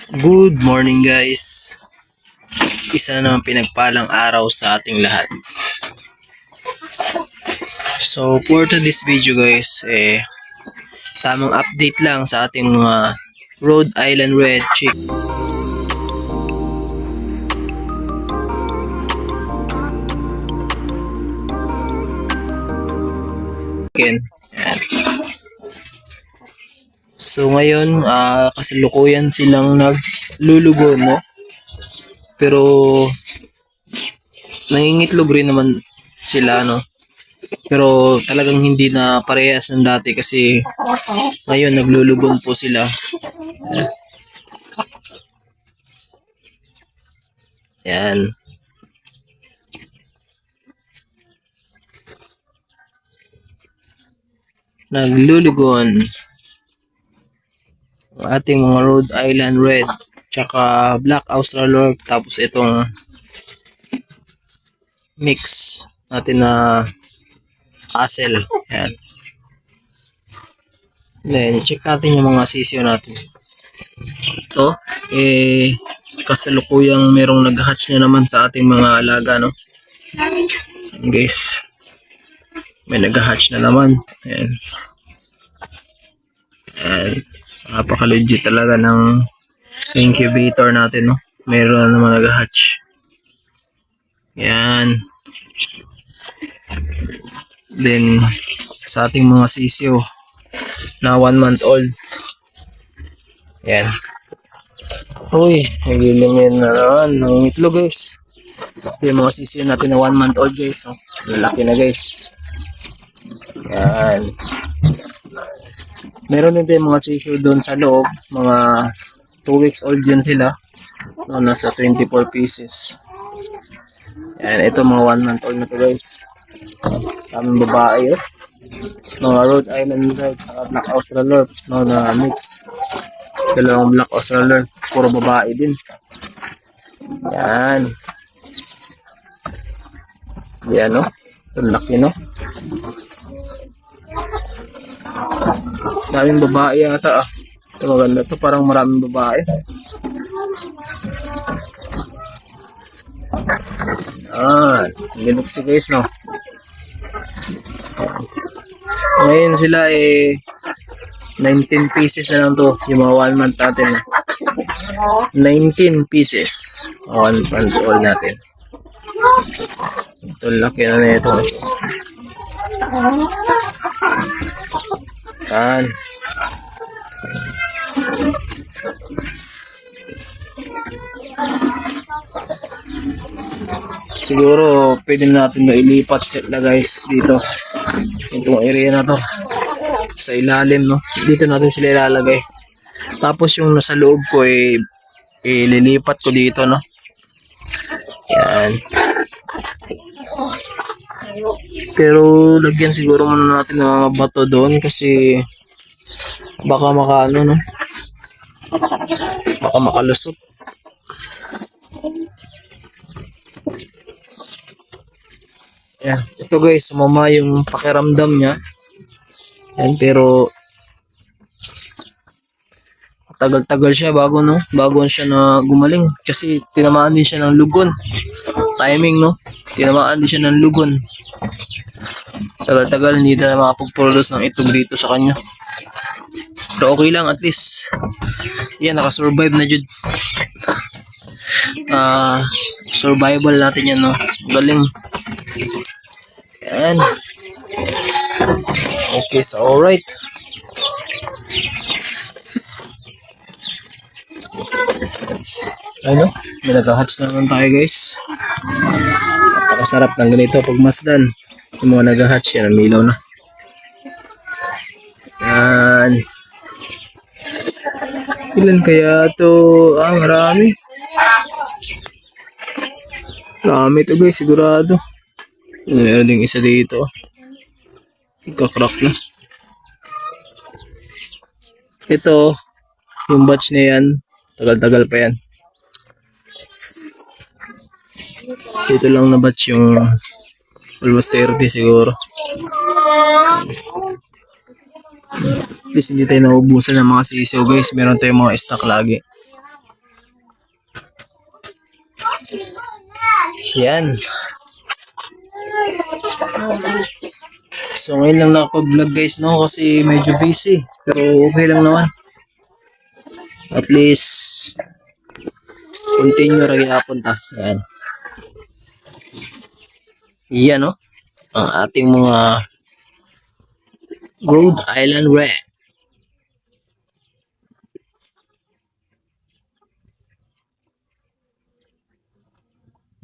Good morning guys. Isa na naman pinagpalang araw sa ating lahat. So for today's video guys, tamang update lang sa ating mga Rhode Island Red Chicken. Yan. So ngayon, kasalukuyan silang naglulugo, no? Pero nangingitlog rin naman sila, no? Pero talagang hindi na parehas ng dati kasi ngayon naglulugon po sila. Yan. Naglulugon ang ating mga Rhode Island Red tsaka Black Australorp, tapos itong mix natin na Hassel. Yan. Then check natin yung mga sisiyo natin. Ito kasalukuyang merong nag-hatch na naman sa ating mga alaga, no? Yan, guys, may nag-hatch na naman. Ayan. And napaka-legit talaga ng incubator natin, no? Meron na naman nag-hatch. Yan. Then sa ating mga sisiyo na 1 month old. Yan. Uy, naglilimin na naman ng itlog guys. Ito yung mga sisiyo natin na 1 month old guys, no? Lalaki na guys. Yan. Meron din mga sisiyo doon sa loob. Mga 2 weeks old yun sila. No, nasa 24 pieces. Yan, ito mga 1 month old na to guys. Kaming babae, oh. Mga Rhode Island Red, Black Australorp, no, na mix. Dalawang Black Australorp, puro babae din. Yan. Yan, no? Ang laki, no? Daming babae yata, ah. Ito maganda to, parang maraming babae. Linux guys, no? Ngayon sila 19 pieces na lang to, yung mga 1 month natin. 19 pieces 1 month old natin. Ito laki na nito. Yan. Siguro pwede natin na ilipat sila guys dito. Itong area na to sa ilalim, no? Dito natin sila ilalagay. Tapos yung nasa loob ko ililipat ko dito, no? Yan. Pero lagyan siguro muna natin ng mga bato doon kasi baka makaano, no? Baka makalusot. Yan. Ito guys, sumama yung pakiramdam niya. Yan, pero tagal-tagal siya bago, no? Bago siya na gumaling kasi tinamaan din siya ng lugon. Timing, no? Tinamaan din siya ng lugon. Tagal-tagal hindi na makapag-produce ng itlog dito sa kanya. Pero okay lang, at least yan, nakasurvive na jud. Survival natin yan, no? Galing. Yan. Okay, so alright. Ano? May nag-hatch naman tayo guys. Napakasarap ng ganito pag masdan. Yung mga nag-hatch yan, milaw na. Yan. Ilan kaya to? Marami. Marami to guys, sigurado. Meron ding isa dito. Kakrak na. Ito, yung batch na yan, tagal-tagal pa yan. Dito lang na batch yung almost 30 siguro. At least hindi tayo naubusan ng mga sisiyo guys. Meron tayong mga stock lagi. Yan. So ngayon lang nakapag-vlog guys, no, kasi medyo busy. Pero okay lang naman. At least continue rin hapon ta. Yan. Yan, no, ang ating mga Rhode Island Red.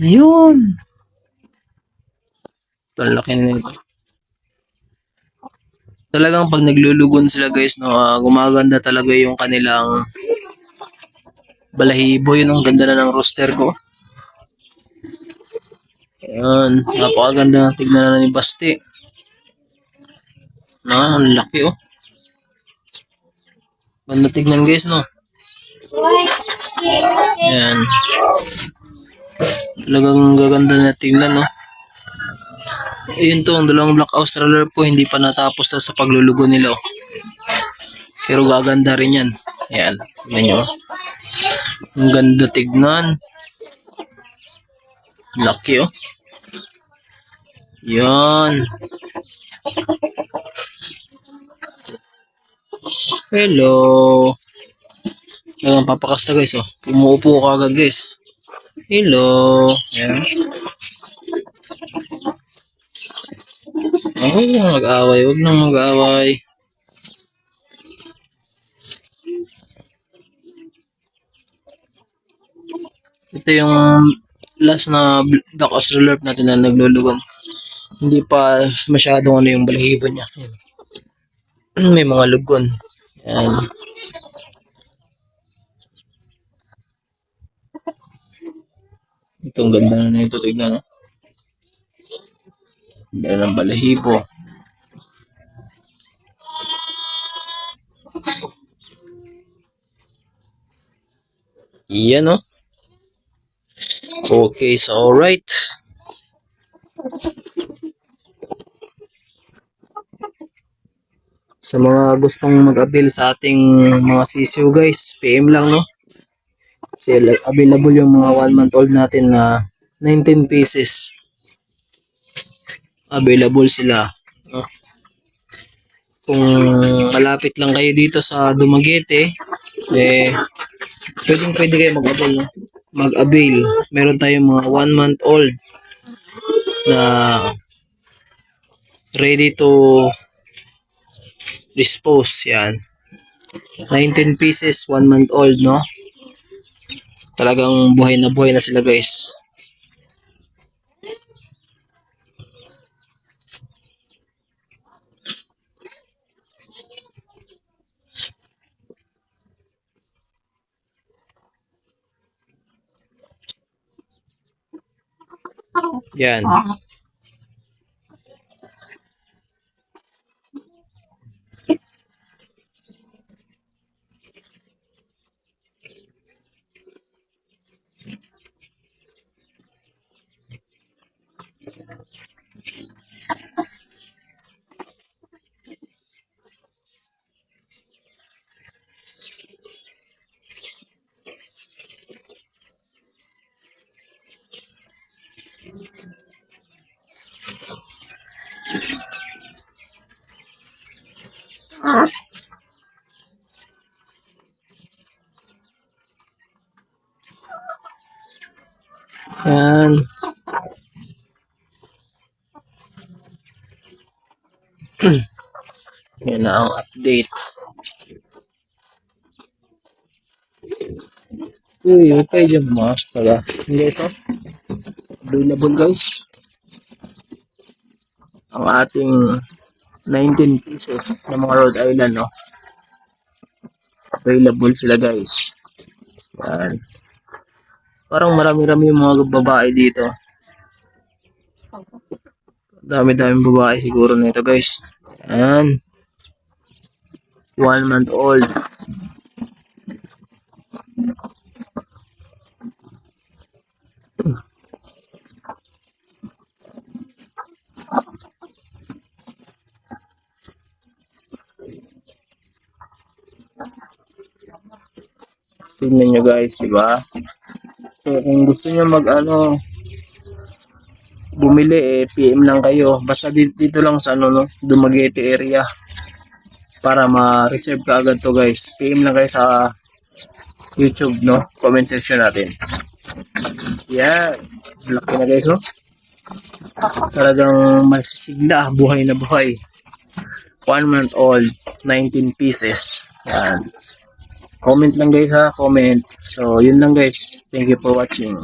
Yun. Ang laki na ito. Talagang pag naglulugon sila guys, no, gumaganda talaga yung kanilang balahibo. Yun, ang ganda na ng rooster ko. Ayan, napakaganda tignan na ni Basti. No, ang laki oh. Ganda tignan guys, no. Ayan. Talagang gaganda na tignan, no. Ayun to, ang dalawang Black Australian ko hindi pa natapos to sa paglulugo nila. Oh. Pero gaganda rin yan. Ayan, tignan nyo. Ang ganda tignan. Laki oh. Yan. Hello. Ayan, papakasta guys oh. Umuupo ka agad guys. Hello. Ayan. Huwag nang mag-away, huwag nang mag-away. Ito yung last na Black Australian natin na naglulugan. Hindi pa masyadong ano yung balahibo niya. May mga lugon. Yan. Itong ganda na ito. Tignan. No? Ganda ng balahibo. Yan no. Okay, so alright. Sa mga gustong mag-avail sa ating mga sisiw guys, PM lang no. Kasi available yung mga 1 month old natin na 19 pieces. Available sila. No? Kung malapit lang kayo dito sa Dumaguete, pwede kayo mag-avail. No? Mag-avail. Meron tayong mga 1 month old na ready to dispose. Yan. 19 pieces, 1 month old, no? Talagang buhay na sila guys. Yan. Yan. Yan na ang update. Uy, okay dyan mas pala. Guys, oh. Available guys. Ang ating 19 pieces ng mga Rhode Island, no? Available sila guys. Yan. Parang marami-rami yung mga babae dito. Dami-daming babae siguro nito guys. Yan. 1 month old. Tingnan nyo guys, di ba? So kung gusto nyo mag bumili, PM lang kayo. Basta dito lang sa ano, no, Dumaguete area. Para ma-reserve ka agad to guys. PM lang kayo sa YouTube, no? Comment section natin. Yan. Laki na guys, no? Talagang masisigla. Buhay na buhay. 1 month old. 19 pieces. Yan. Comment lang guys ha. Comment. So, yun lang guys. Thank you for watching.